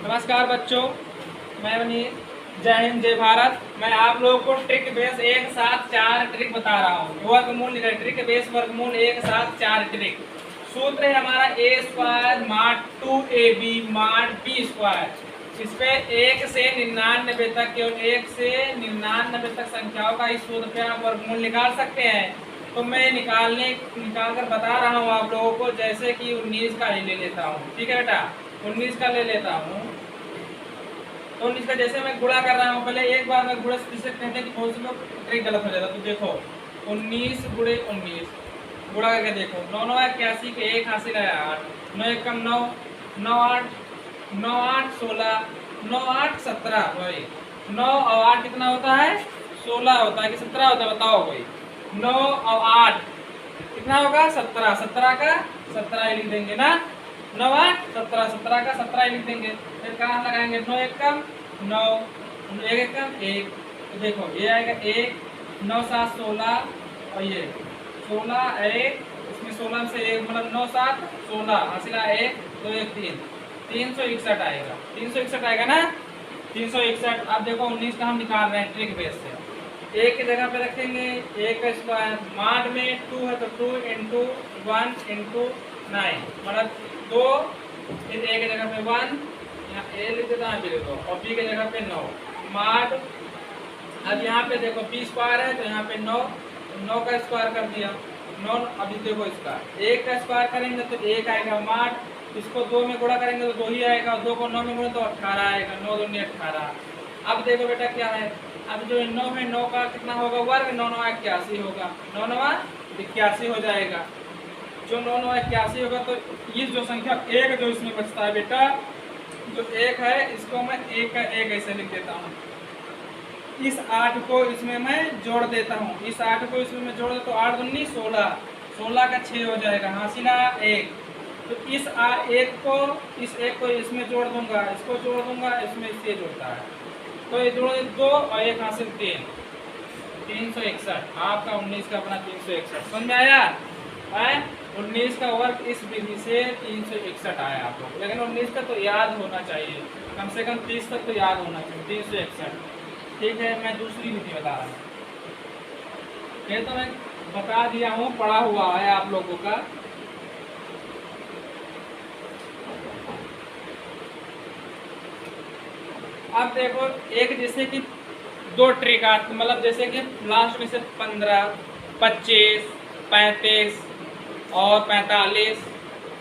नमस्कार बच्चों, मैं मनीष। जय हिंद, जय भारत। मैं आप लोगों को ट्रिक बेस 1 7 4 ट्रिक बता रहा हूँ। वर्गमूल ट्रिक बेस वर्गमूल 1 7 4 ट्रिक। सूत्र है हमारा ए स्क्वायर माड 2ab माड बी स्क्वायर। इस पे 1 से 99 तक, केवल 1 से 99 तक संख्याओं का इस सूत्र पे आप वर्गमूल निकाल सकते हैं। तो मैं निकाल कर बता रहा हूँ आप लोगों को। जैसे कि 19 का ही ले लेता हूँ। ठीक है बेटा, 19 का ले लेता हूँ। तो 19 का जैसे मैं गुणा कर रहा हूँ, पहले एक बार मैं गुणा से कहते हैं कि बहुत से लोग ट्रिक गलत हो जाता। तो देखो 19 गुणे 19 गुणा करके देखो, 9 9 81 के 1 हासिल है 8, 9 1 कम 9, 9 8 9 8 16, 9 8 17। भाई 9 और 8 कितना होता है? 16 होता है कि 17 होता है? बताओ भाई। 9 और 8 कितना होगा? 17। 17 का 17 ही लिख देंगे ना। 9 8 17, 17 का 17 ही लिख देंगे। फिर कहाँ लगाएंगे? 9 1 कम 9, 1 1 कम 1। तो देखो ये आएगा 1, 9 7 16 और ये 16 1, इसमें 16 से 1 मतलब 9 7 16 हासिल 1 2 1 3, 361 आएगा। 361 आएगा ना, 361। अब देखो 19 का हम निकाल रहे हैं ट्रिक बेस से। एक की जगह पे रखेंगे 1 का स्क्वायर, माड में 2 है तो 2 इंटू 1 इंटू 9 मतलब 2, फिर ए की जगह पे 1, यहाँ ए लिख देता है, देखो, और बी की जगह पे 9 माड। अब यहाँ पे देखो बी स्क्वायर है तो यहाँ पे 9, 9 का स्क्वायर कर दिया 9। अभी देखो इसका 1 का स्क्वायर करेंगे तो 1 आएगा माड, इसको 2 में गुणा करेंगे तो 2 ही आएगा, 2 को 9 में गुणा तो 18 आएगा, 9 2 18। अब देखो बेटा क्या है, अब जो 9 है 9 का कितना होगा वर्ग? 9 9 81 होगा, 9 9 81 हो जाएगा। जो 9 9 81 होगा तो ये जो संख्या 1 जो इसमें बचता है बेटा, जो 1 है इसको मैं 1 का 1 ऐसे लिख देता हूँ। इस 8 को इसमें मैं जोड़ देता हूँ, इस 8 को इसमें मैं जोड़ देता हूँ। 8 दूनी 16, 16 का 6 हो जाएगा, हासिला 1। तो इस 1 को इस 1 को इसमें जोड़ दूंगा, इसको जोड़ दूंगा, इसमें इससे जोड़ता है तो ये जोड़ 2 और 1 हासिल 3, 361। आपका 19 का अपना 361 समझ में आया है? 19 का वर्ग इस विधि से 361 आया आप लोग। लेकिन 19 का तो याद होना चाहिए, कम से कम 30 तक तो याद होना चाहिए, 361। ठीक है, मैं दूसरी विधि बता रहा हूँ। ये तो मैं बता दिया हूँ, पढ़ा हुआ है आप लोगों का। अब देखो एक जैसे कि 2 ट्रिक मतलब जैसे कि लास्ट में से 15 25 35 और 45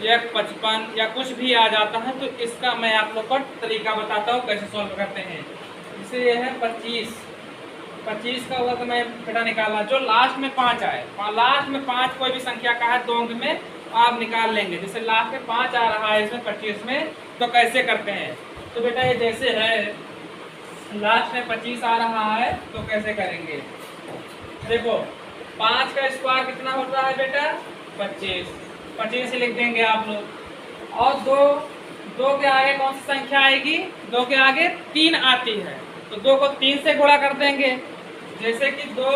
या 55 या कुछ भी आ जाता है, तो इसका मैं आप लोग को तरीका बताता हूँ कैसे सॉल्व करते हैं। जैसे ये है 25 का वर्ग मैं बेटा निकालना, जो लास्ट में 5 आए, लास्ट में 5 कोई भी संख्या का है 2 अंक में आप निकाल लेंगे। जैसे लास्ट में 5 आ रहा है इसमें 25 में, तो कैसे करते हैं? तो बेटा ये जैसे है लास्ट में 25 आ रहा है तो कैसे करेंगे? देखो 5 का स्क्वायर कितना होता है बेटा? 25, 25 लिख देंगे आप लोग। और 2 के आगे कौन सी संख्या आएगी? 2 के आगे 3 आती है, तो 2 को 3 से गुणा कर देंगे। जैसे कि 2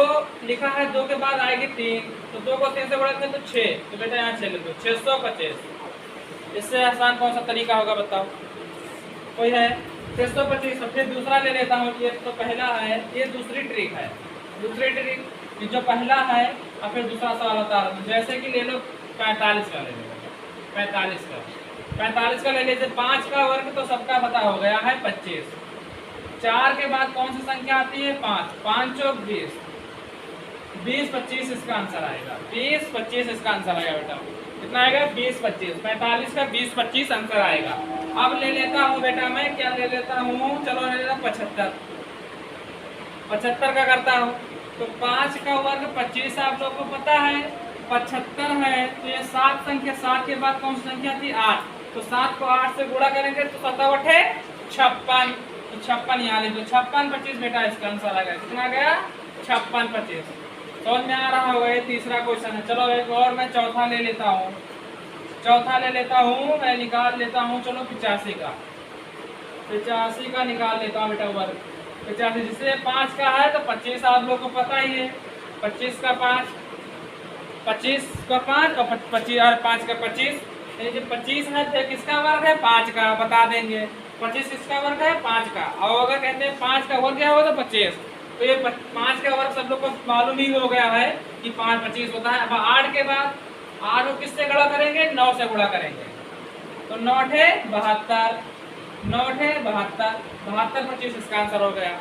लिखा है, 2 के बाद आएगी 3, तो 2 को 3 से गुणा करें तो 6, तो बेटा यहाँ 6 लिख दो, 625। इससे आसान कौन सा तरीका होगा बताओ? कोई है? 625। फिर दूसरा ले लेता हूँ, ये तो पहला है, ये दूसरी ट्रिक है। दूसरी ट्रिक जो पहला है और फिर दूसरा सवाल होता है। जैसे कि ले लो 45 का ले लो, 45 का ले लीजिए। 5 का वर्ग तो सबका पता हो गया है 25। 4 के बाद कौन सी संख्या आती है? 5, 5 चौक 20, 20 25 इसका आंसर आएगा, 20 25 इसका आंसर आएगा बेटा। कितना आएगा? 20 25। 45 का 20 25 आंसर आएगा। अब ले लेता हूँ बेटा मैं, क्या ले लेता हूँ? चलो ले लेता 75। 75 का करता हूँ तो 5 का वर्ग 25 आप लोग को पता है, 75 है। तो ये 7 संख्या, 7 के बाद कौन सी संख्या थी? 8, तो 7 को 8 से गुणा करेंगे तो 7 8 56, तो 56 यहाँ ले लो। 56 25 बेटा इसका आंसर आ गया। कितना गया? 56 25। समझ में आ रहा होगा? ये तीसरा क्वेश्चन है। चलो एक और मैं चौथा ले लेता हूँ, मैं निकाल लेता हूँ। चलो 85 का निकाल लेता हूँ बेटा वर्ग। 85 जिससे 5 का है तो 25 आप लोग को पता ही है, 25 का 5, 25 का 5 और 25 और 5 का 25। जो 25 है तो किसका वर्ग है? 5 का, बता देंगे। 25 किसका वर्ग है? 5 का। और अगर कहते हैं 5 का वर्ग क्या होगा तो 25, तो ये 5 का वर्ग सब लोग को मालूम ही हो गया है कि 5 25 होता है। अब 8 के बाद 8 को किससे गुणा करेंगे? 9 से गुणा करेंगे, तो 9 है 72, 9 है 72, 72 25 इसका आंसर हो गया।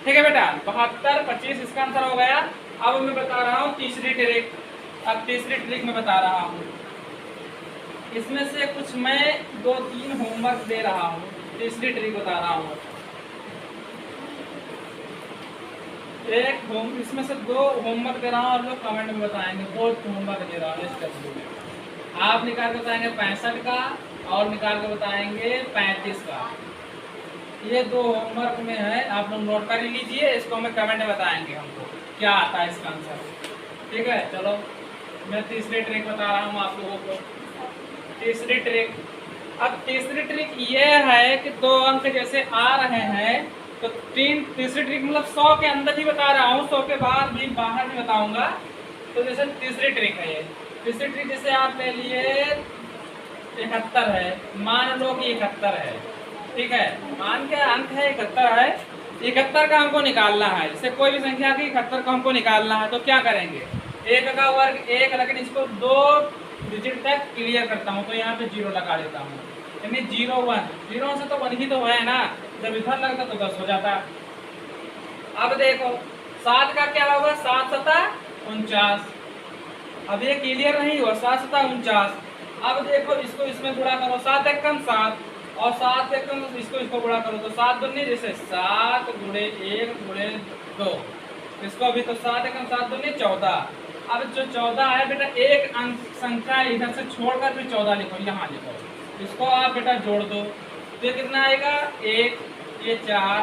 ठीक है बेटा, 72 25 इसका आंसर हो गया। अब मैं बता रहा हूँ तीसरी ट्रिक। अब तीसरी ट्रिक मैं बता रहा हूँ, इसमें से कुछ मैं 2-3 होमवर्क दे रहा हूँ। तीसरी ट्रिक बता रहा हूँ, इसमें से 2 होमवर्क दे रहा हूँ और लोग कमेंट में बताएंगे। 2 होमवर्क दे रहा हूँ इस टेस्ट में। आप निकाल के बताएंगे 65 का और निकाल के बताएंगे 35 का। ये 2 होमवर्क में है, आप लोग नोट कर लीजिए। इसको हमें कमेंट में बताएंगे हमको क्या आता है इसका आंसर। ठीक है, चलो मैं तीसरी ट्रिक बता रहा हूँ आप लोगों को। तीसरी ट्रिक, अब तीसरी ट्रिक ये है कि 2 अंक जैसे आ रहे हैं तो तीसरी ट्रिक मतलब 100 के अंदर ही बता रहा हूँ, 100 के बाद भी बाहर नहीं बताऊंगा। तो जैसे तीसरी ट्रिक है ये। तीसरी ट्रिक जैसे आप ले लिए 71 है, मान लो कि 71 है। ठीक है, मान के अंक है 71 है, 71 का हमको निकालना है। जैसे कोई भी संख्या की 71 को हमको निकालना है तो क्या करेंगे? 1 का वर्ग 1, लेकिन इसको 2 डिजिट तक क्लियर करता हूँ तो यहाँ पे 0 लगा देता हूँ, यानी 0 1, 0 से तो 1 ही तो है ना, जब इधर लगता तो 10 हो जाता। अब देखो 7 का क्या होगा? 7 7 49। अब ये क्लियर नहीं हुआ, 7 7 49। अब देखो इसको इसमें गुणा करो, 7 1 कम 7 और 7 1 कम इसको गुणा करो तो 7 दूनी जैसे 7 गुणे 1 गुणे 2, इसको अभी तो 7 1 कम 7 दूनी 14। अब जो 14 है बेटा, एक अंक संख्या इधर से छोड़कर फिर 14 लिखो, यहाँ लिखो, इसको आप बेटा जोड़ दो तो ये कितना आएगा? 1 ये 4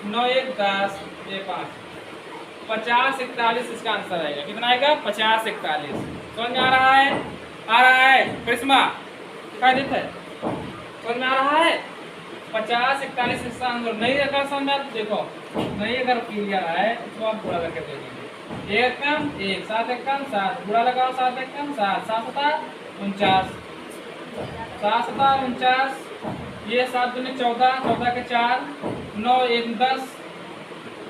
9 1 10 ये 5, 50 41 इसका आंसर आएगा। कितना आएगा? 50 41। समझ में आ रहा है? आ रहा है करिश्मा? क्या दिख है? समझ में आ रहा है? 50 41 इसका आंसर नहीं रखा समझ, देखो नहीं अगर क्लियर है तो आप गुणा करके दे दीजिए। 1 कम 1, 7 1 कम 7, गुणा लगाओ 7 1 कम 7, 7 7 49, 7 7 49, ये 7 दूनी 14, 14 के 4, 9 1 10,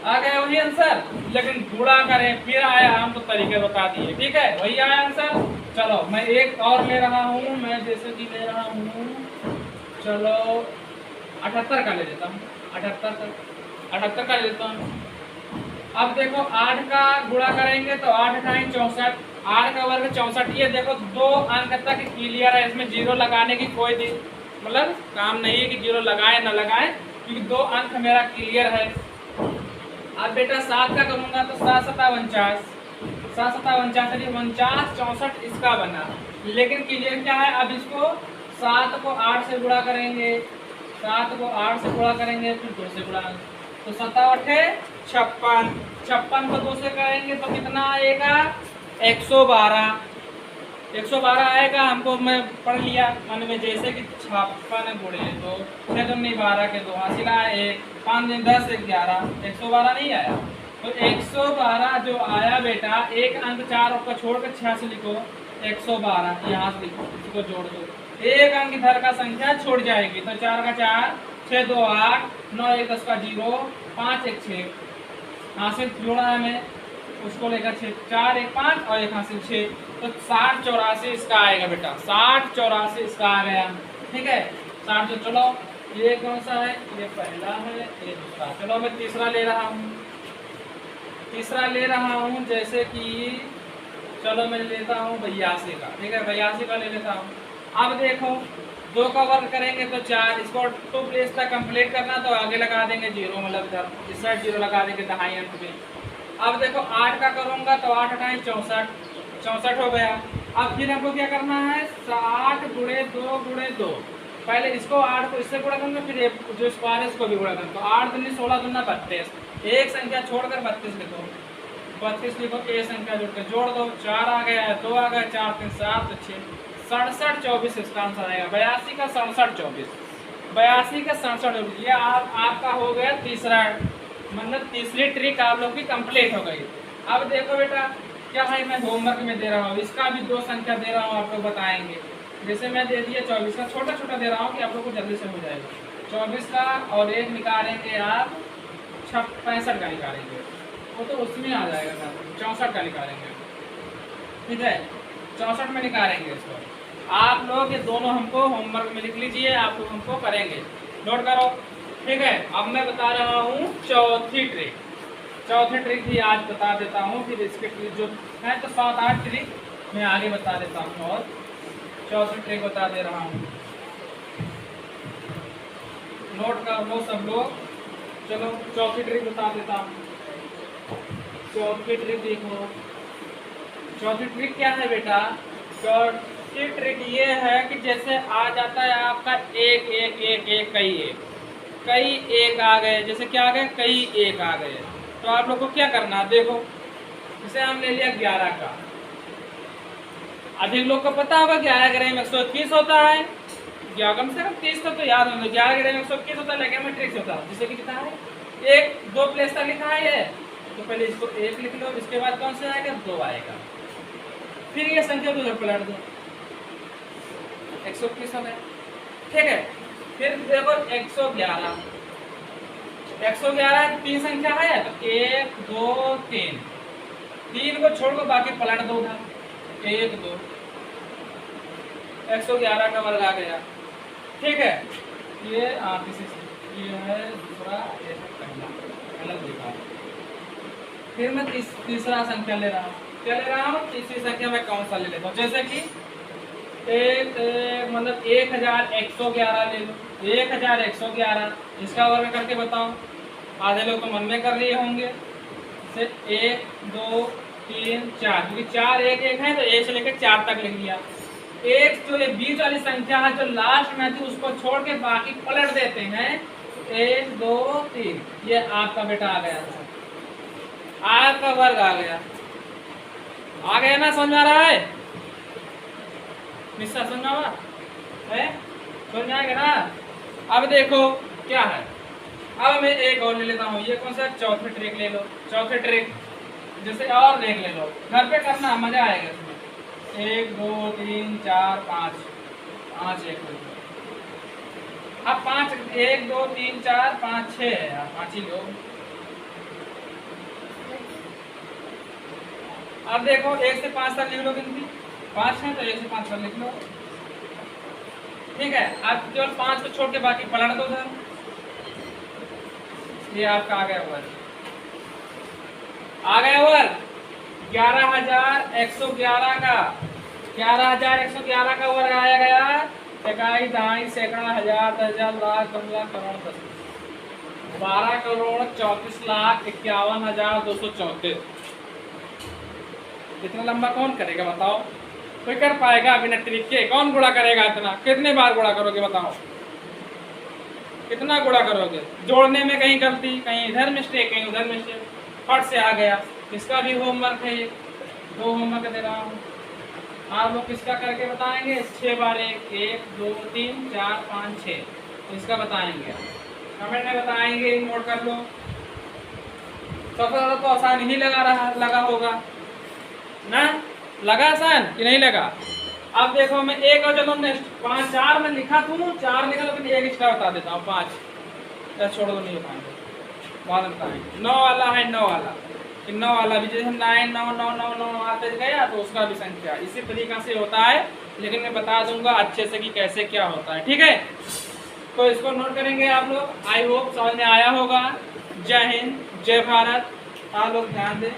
आ गया वही आंसर। लेकिन गुणा करें फिर आया, हम तो तरीके बता दिए। ठीक है, वही आया आंसर। चलो मैं एक और ले रहा हूँ, मैं जैसे कि ले रहा हूँ, चलो 78 का ले लेता हूँ, 78 का ले लेता हूँ। अब देखो 8 का गुणा करेंगे तो 8 × 64, 8 का वर्ग 64। ये देखो 2 अंक तक क्लियर है, इसमें 0 लगाने की कोई मतलब काम नहीं है कि 0 लगाए ना लगाए, क्योंकि 2 अंक मेरा क्लियर है। अब बेटा 7 का करूंगा तो 7 7 49, 7 7 49 49 64 इसका बना। लेकिन क्लियर क्या है? अब इसको 7 को 8 से गुणा करेंगे, 7 को 8 से गुणा करेंगे, फिर 2 से गुणा, तो 7 8 56, 56 को 2 से करेंगे तो कितना आएगा? 112, 112 आएगा। हमको मैं पढ़ लिया मन में, जैसे कि 56 गुणे 2, 6 दूनी 12 के 2 हासिल आया 1, 5 दूनी 10 11, 112 नहीं आया। तो 112 जो आया बेटा, एक अंक 4 का छोड़कर 86 लिखो, 112 यहाँ से लिखो, इसको जोड़ दो, एक अंक इधर का संख्या छोड़ जाएगी तो 4 का 4, 6 2 8, 9 1 10 का 0, 5 1 6, यहाँ से जोड़ा है मैं, उसको लेकर 6 4 1 5 और 1 हासिल 6, तो 60 84 इसका आएगा बेटा, 60 84 इसका आ गया। ठीक है, 60। तो चलो ये कौन सा है? ये पहला है, ये दूसरा। चलो मैं तीसरा ले रहा हूँ, तीसरा ले रहा हूँ, जैसे कि चलो मैं लेता हूँ 82 का। ठीक है, 82 का ले लेता हूँ। अब देखो 2 का वर्ग करेंगे तो 4, इसको 2 प्लेस तक कंप्लीट करना तो आगे लगा देंगे 0, मतलब इधर इस साइड 0 लगा देंगे दहाई अंक पे। अब देखो 8 का करूँगा तो 8 × 64, 64 हो गया। अब फिर हमको क्या करना है? 60 गुणे 2 गुणे 2, पहले इसको 8 को इससे गुणा करूँगा, फिर जो स्क्वायर है इसको भी गुणा करूँगा, तो 8 दूनी 16 दूना 32, एक संख्या छोड़कर 32 लिखो, 32 लिखो, एक संख्या जोड़कर जोड़ दो, 4 आ गया, 2 आ गया, 4 3 7 6, 67 24 इसका आंसर आएगा। 82 का 67 24, 82 का 67 24। ये आपका हो गया तीसरा, मतलब तीसरी ट्रिक आप लोग की कंप्लीट हो गई। अब देखो बेटा क्या है, मैं होमवर्क में दे रहा हूँ, इसका भी 2 संख्या दे रहा हूँ, आप लोग बताएंगे। जैसे मैं दे दिया 24 का, छोटा छोटा दे रहा हूँ कि आप लोग को जल्दी से हो जाएगा। 24 का और एक निकालेंगे आप 65 का निकालेंगे, वो तो उसमें आ जाएगा सर। 64 का निकालेंगे, ठीक है, 64 में निकालेंगे इसको। आप लोग ये दोनों हमको होमवर्क में लिख लीजिए, आप लोग हमको करेंगे, नोट करो, ठीक है। अब मैं बता रहा हूँ चौथी ट्रिक। चौथी ट्रिक भी आज बता देता हूँ, फिर इसके जो है तो 7-8 ट्रिक मैं आगे बता देता हूँ, और चौथी ट्रिक बता दे रहा हूँ, नोट कर लो सब लोग। चलो चौथी ट्रिक बता देता हूँ। चौथी ट्रिक देखो, चौथी ट्रिक क्या है बेटा? चौथी ट्रिक ये है कि जैसे आ जाता है आपका एक एक एक एक कई एक आ गए, जैसे क्या आ गए, कई एक आ गए, तो आप लोग को क्या करना, देखो जैसे हम ले लिया 11 का, अधिक लोग को पता होगा 11 ग्राम 121 होता है, या कम से कम 30 तो याद होगा, 11 ग्राम 121 होता है, लेकिन ट्रिक्स होता है, जैसे कि लिखा है 1-2 प्लेस तक लिखा है ये, तो पहले इसको 1 लिख लो, इसके बाद कौन सा आएगा, 2 आएगा, फिर ये संख्या को उधर पलट दो, 121 हो गया, ठीक है। फिर देखो 111 3 संख्या है, तो 1 2 3 को छोड़ को बाकी पलट दो उधर, 1 2, 111 का वर्ग आ गया, ठीक है। ये ये है दूसरा, ये है पहला, अलग लिखा। फिर मैं तीसरा संख्या ले रहा हूँ, क्या ले रहा हूँ, तीसरी संख्या में कौन सा ले लेता हूँ, जैसे कि मतलब 1111 ले लो, 1111, इसका वर्ग करके बताओ। आधे लोग तो मन में कर लिए होंगे, जैसे 1 2 3 4, क्योंकि 4 1 1 है तो 1 से लेकर 4 तक लिख लिया। एक जो ये बीच वाली संख्या है जो लास्ट में थी उसको छोड़ के बाकी पलट देते हैं, 1 2 3, ये आपका बेटा आ गया, आपका वर्ग आ गया ना, समझ में आ रहा है? निश्चय समझ में है, समझ में आएगा ना? अब देखो क्या है, अब मैं एक और ले लेता हूँ, ये कौन सा, चौथी ट्रिक ले लो, चौथी ट्रिक जैसे और देख ले लो, घर पे करना मजा आएगा इसमें। 1 2 3 4 5 5 1 अब 5 1 2 3 4 5 6 है यार, 5 ही लोग। अब देखो 1 से 5 तक लिख लो, गिनती 5 है तो 1 से 5 तक लिख लो, ठीक है। अब केवल 5 को छोड़ के बाकी पलट दो सर, ये आपका आ गया वर्ग, आ गया वर्ग 11,111 का, 11,111 का वर्ग आया गया, इकाई दहाई सैकड़ा हजार दस हजार लाख कम लाख करोड़ 12,34,51,234। इतना लंबा कौन करेगा बताओ, कोई कर पाएगा बिना ट्रिक के? कौन गुणा करेगा इतना? कितने बार गुणा करोगे बताओ, कितना गुणा करोगे? जोड़ने में कहीं गलती, कहीं इधर मिस्टेक, कहीं उधर मिस्टेक, फट से आ गया। इसका भी होमवर्क है, 2 होमवर्क दे रहा हूँ, आप लोग किसका करके बताएंगे? 6 बार 1 2 3 4 5 6, इसका बताएंगे, कमेंट में बताएंगे, नोट कर लो। सबसे ज़्यादा तो आसान ही लगा होगा ना, लगा आसान कि नहीं लगा? अब देखो मैं एक और चलो नेक्स्ट 5 4 में लिखा था, 4 लिखा, लेकिन एक एक्स्ट्रा बता देता हूँ, 5 छोड़ दो, नहीं हो पाएंगे, बाद में बताएंगे। 9 वाला है, 9 वाला, 9 वाला भी जैसे 9 9 9 9 9 आते गया तो उसका भी संख्या इसी तरीका से होता है, लेकिन मैं बता दूंगा अच्छे से कि कैसे क्या होता है, ठीक है। तो इसको नोट करेंगे आप लोग, आई होप समझ में आया होगा। जय हिंद, जय भारत, आप लोग ध्यान दें।